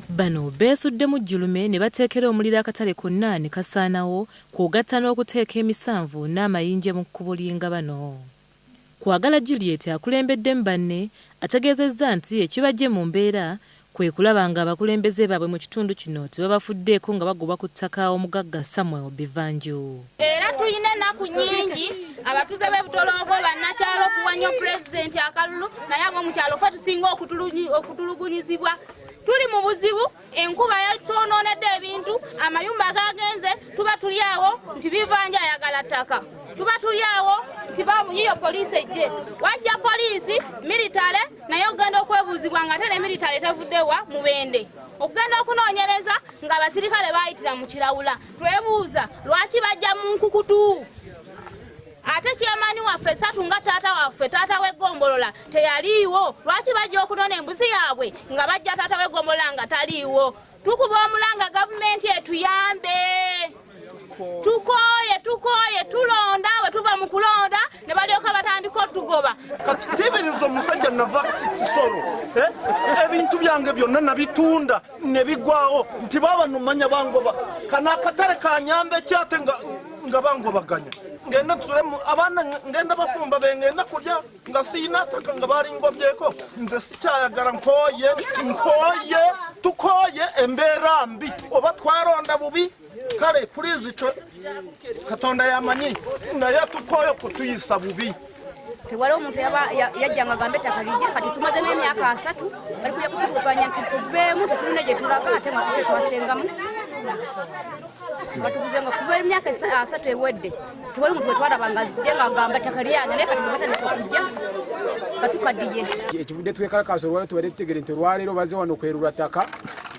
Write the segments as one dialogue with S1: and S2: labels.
S1: Bano beesudde mu jjulume ne bateekera omuliro akatale konna ne kasaanawo kw'ogatta n'okuteeka emisanvu n'amayinja mu kkubo ly'enga bano. Kwagala Juliet akulembeddemu banne ategeezezza nti ekibajje mu mbeera kwe kulaba ng'abakulembeze baabwe mu kitundu kino tebabafuddeeko nga bagobwa ku ttaka omugagga Samuel Bivanju.
S2: Era tuyina ennaku nnyingi abatuuze b'ebutoloogo bannakyalo okuwanya pulezidenti akalulu naye abo mu kyalo ffe tusinga okutulugunyizibwa. Tuli mu buzibu, enkuba yatwonoonedde ebintu, amayumba gagenze, tuba tuli awo nti Bivanja ayagala ttaka. Tuba tuli awo nti yiyo poliisi ejje. Wajja poliisi, militale, naye ogenda okwebuuzibwa ng'ate ne militale tevuddewa mu Bende. Okugenda okunoonyereza ng'abasirikale baayitira mu kirawula. Twebuuza lwaki bajja mu nkukutu? Ate kyamaani waffe Satu nga taata waffe taata w'eggombolola teyaliiwo. Lwaki bajja okunona embuzi yaabwe nga bajja taata w'eggombolola nga taliiwo? Tukuba omulanga gavumenti etuyambe. Tukooye tulonda bwe tuva mu kulonda ne balyoka batandika otugoba.
S3: Kati tibiriza omusajja nava kisoro ebintu byange byonna nabitunda ne bigwawo nti baba nomanya bangoba kana akatale kanyambe kyate nga bangobaganya ngenda tusule abaana ngenda bafumba bengenda kulya nga siina ttaka nga balingobyeeko nze sikyayagala tukoye embeera mbi oba twaronda bubi kale please Katonda yamanyi naye tukoye kutuyisa bubi.
S4: Tewaliwo omuntu yajjanga agambe ettaka lijje kati tumazemu emyaka 3 bali kujja kutuvuganya nti tuveemu tetulina gye tulaga ate mwatuke twasengamu batuguze nga kuva emyaka 3 ewedde tewali omuntu wetwalaba nga ajje nga agamba ettaka lyange naye kati batandika okujja katukaddiye.
S5: Ekivudde twekalakaasa olwaleero tubadde tutegere nti olwaleero baze wano kwerula ttaka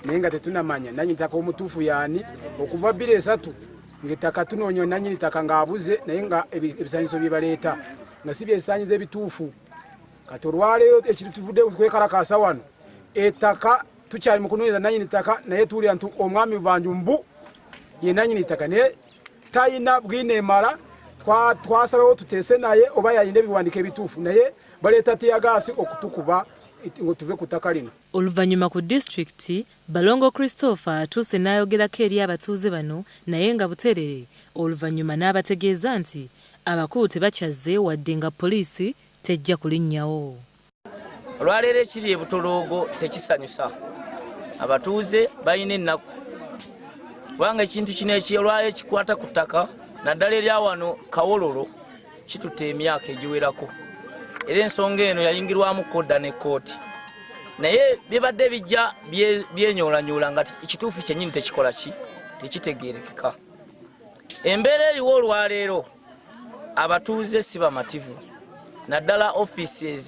S5: naye nga tetunamanya nannyini ttaka omutuufu yaani okuva 2-3 ng'ettaka tunoonya nannyini ttaka ng'abuze naye nga ebisaanyizo bye baleeta nga si byesaanyizo ebituufu. Kati olwaleero ekintu tuvudde twekalakaasa wano ettaka tukyali mu kunoonyeza nannyini ttaka naye tuwulira nti omwami Bivanju mbu ye nannyini ttaka naye talina bwineemala. Twasalawo tuteese naye oba yalina ebiwandiiko ebituufu naye baleeta teyagaasi okutukuba ngo tuve ku ttaka lino.
S1: Oluvannyuma ku disitulikiti Balongo Christopher atuuse n'ayogerako eri abatuuze bano naye nga buteerere oluvannyuma n'abategeeza nti abakulu tebakyazze wadde nga poliisi tejja kulinnyawo.
S6: Olwaleero ekiri ebutoloogo tekisanyusa abatuuze balina ennaku kubanga ekintu kino olwaleero ekikwata ku ttaka naddala erya wano Kawololo kituta emyaka egiwerako era ensonga eno yayingirwamu kodda ne kooti naye bibadde bijja byenyoolanyola nga ekituufu kyennyini tekikola tekitegeerekeka. Embeera eriwo olwaleero abatuuze si bamativu naddala offices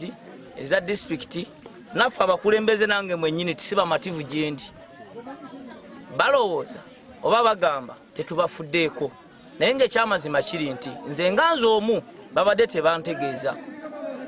S6: eza disitulikiti naffe abakulembeze nange mwennyini si bamativu gyendi balowooza oba bagamba tetubafuddeeko naye ng'ekyamazima kiri nti nze nga nze omu babadde tebantegeeza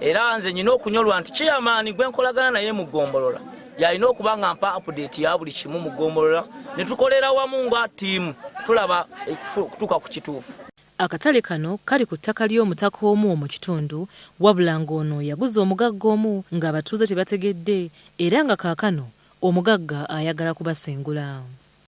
S6: era nze nyina okunyolwa nti chairman gwe nkolagana naye mu ggombolola yalina okuba nga mpa update ya buli kimu mu ggombolola ne tukolera wamu nga ttiimu tulaba kutuuka ku kituufu.
S1: Akatale kano kali ku ttaka ly'omutaka omu mu kitundu wabula ng'ono yaguza omugagga omu ng'abatuuze tebategedde era nga kaakano omugagga ayagala kubasengula.